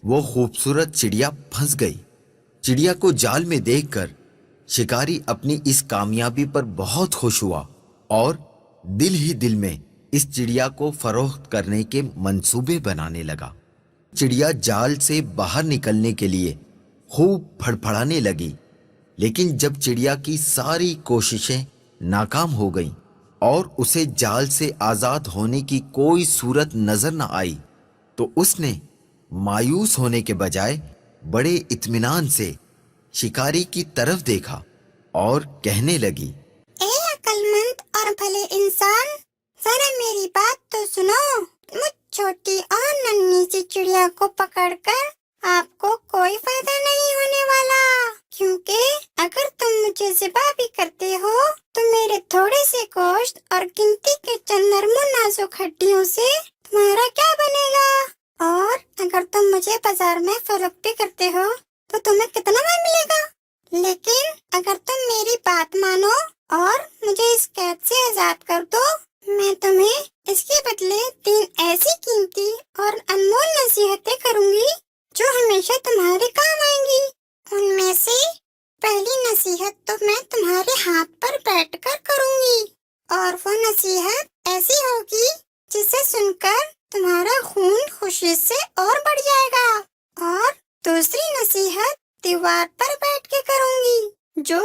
وہ خوبصورت چڑیا پھنس گئی۔ چڑیا کو جال میں دیکھ کر شکاری اپنی اس کامیابی پر بہت خوش ہوا اور دل ہی دل میں اس چڑیا کو فروخت کرنے کے منصوبے بنانے لگا۔ چڑیا جال سے باہر نکلنے کے لیے خوب پھڑپھڑانے لگی، لیکن جب چڑیا کی ساری کوششیں ناکام ہو گئیں اور اسے جال سے آزاد ہونے کی کوئی صورت نظر نہ آئی تو اس نے مایوس ہونے کے بجائے بڑے اطمینان سے شکاری کی طرف دیکھا اور کہنے لگی، اے عقل مند اور بھلے انسان، ذرا میری بات تو سنو۔ مجھ چھوٹی اور ننھی سی چڑیا کو پکڑ کر آپ کو کوئی فائدہ نہیں ہونے والا، کیونکہ اگر تم مجھے ذبح بھی کرتے ہو تو میرے تھوڑے سے گوشت اور گنتی کے چند نرم و نازک ہڈیوں سے تمہارا کیا بنے گا؟ اور اگر تم مجھے بازار میں فروخت بھی کرتے ہو تو تمہیں کتنا میں ملے گا؟ لیکن اگر تم میری بات مانو اور مجھے اس قید سے آزاد کر دو، میں تمہیں اس کے بدلے 3 ایسی قیمتی اور انمول نصیحتیں کروں گی جو ہمیشہ تمہارے کام آئیں گی۔ ان میں سے پہلی نصیحت تو میں تمہارے ہاتھ پر بیٹھ کر کروں گی، اور وہ نصیحت ایسی ہوگی جسے سن کر تمہارا خون خوشی سے اور بڑھ جائے گا۔ اور دوسری نصیحت دیوار پر بیٹھ کے کروں گی جو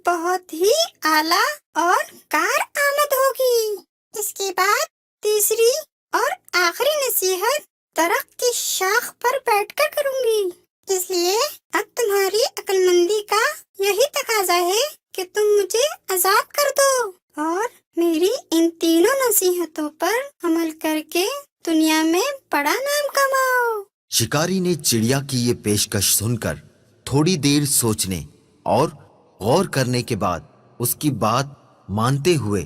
بہت ہی اعلیٰ اور کارآمد ہوگی۔ اس کے بعد تیسری اور آخری نصیحت درخت کی شاخ پر بیٹھ کر کروں گی۔ اس لیے اب تمہاری عقل مندی کا یہی تقاضا ہے کہ تم مجھے آزاد کر دو اور میری ان تینوں نصیحتوں پر عمل کر کے دنیا میں بڑا نام کماؤ۔ شکاری نے چڑیا کی یہ پیشکش سن کر تھوڑی دیر سوچنے اور غور کرنے کے بعد اس کی بات مانتے ہوئے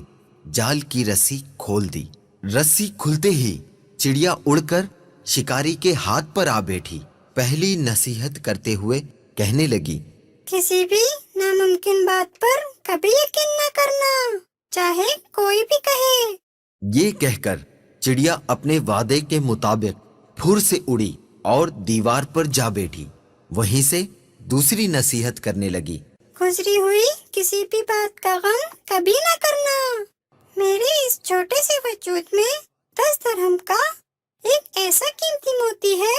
جال کی رسی کھول دی۔ رسی کھلتے ہی چڑیا اڑ کر شکاری کے ہاتھ پر آ بیٹھی۔ پہلی نصیحت کرتے ہوئے کہنے لگی، کسی بھی ناممکن بات پر کبھی یقین نہ کرنا، چاہے کوئی بھی کہے۔ یہ کہہ کر چڑیا اپنے وعدے کے مطابق پھر سے اڑی اور دیوار پر جا بیٹھی۔ وہیں سے دوسری نصیحت کرنے لگی، گزری ہوئی کسی بھی بات کا غم کبھی نہ کرنا۔ میرے اس چھوٹے سے وجود میں 10 درہم کا ایک ایسا قیمتی موتی ہے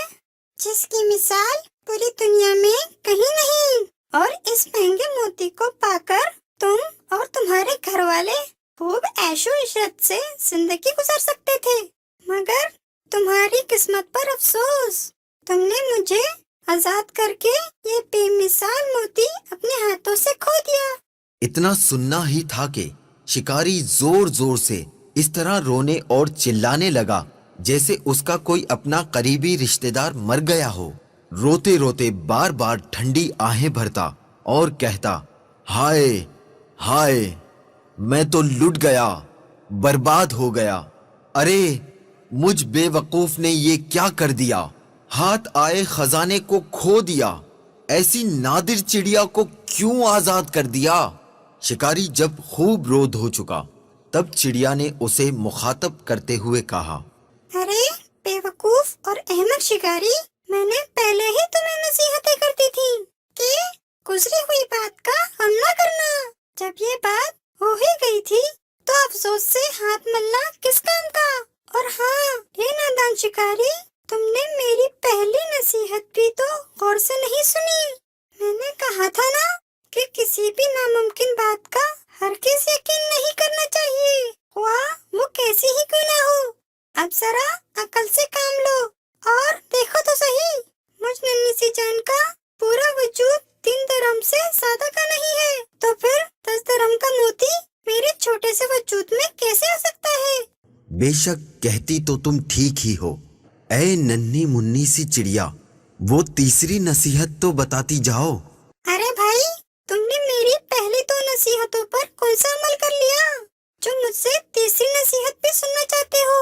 جس کی مثال پوری دنیا میں کہیں نہیں، اور اس مہنگے موتی کو پا کر تم اور تمہارے گھر والے خوب عیش و عشرت سے زندگی گزار سکتے تھے، مگر تمہاری قسمت پر افسوس، تم نے مجھے آزاد کر کے یہ بے مثال موتی اپنے ہاتھوں سے کھو دیا۔ اتنا سننا ہی تھا کہ شکاری زور زور سے اس طرح رونے اور چلانے لگا جیسے اس کا کوئی اپنا قریبی رشتہ دار مر گیا ہو۔ روتے روتے بار بار ٹھنڈی آہیں بھرتا اور کہتا، ہائے ہائے، میں تو لٹ گیا، برباد ہو گیا۔ ارے مجھ بے وقوف نے یہ کیا کر دیا، ہاتھ آئے خزانے کو کھو دیا، ایسی نادر چڑیا کو کیوں آزاد کر دیا۔ شکاری جب خوب رو دھو چکا تب چڑیا نے اسے مخاطب کرتے ہوئے کہا، ارے بے وقوف اور احمق شکاری، میں نے پہلے ہی تمہیں نصیحتیں کرتی تھی کہ گزری ہوئی بات کا غم نہ کرنا۔ جب یہ بات ہو ہی گئی تھی تو افسوس سے ہاتھ ملنا کس کام کا؟ اور ہاں، یہ نادان شکاری، تم نے میری پہلی نصیحت بھی تو غور سے نہیں سنی۔ میں نے کہا تھا نا کہ کسی بھی ناممکن بات کا ہرگز یقین نہیں کرنا چاہیے، خواہ وہ کیسی ہی کیوں نہ ہو۔ اب ذرا عقل سے کام لو اور دیکھو تو صحیح، مجھ ننھی سی جان کا پورا وجود 3 درہم سے زیادہ کا نہیں ہے، تو پھر 10 درہم کا موتی میرے چھوٹے سے وجود میں کیسے آ سکتا ہے؟ بے شک کہتی تو تم ٹھیک ہی ہو، اے ننھی منی سی چڑیا، وہ تیسری نصیحت تو بتاتی جاؤ۔ ارے بھائی، تم نے میری پہلی 2 نصیحتوں پر کون سا عمل کر لیا جو مجھ سے تیسری نصیحت بھی سننا چاہتے ہو؟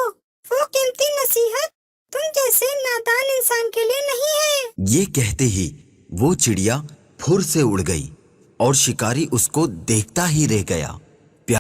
وہ قیمتی نصیحت تم جیسے نادان انسان کے لیے نہیں ہے۔ یہ کہتے ہی وہ چڑیا پھر سے اڑ گئی اور شکاری اس کو دیکھتا ہی رہ گیا۔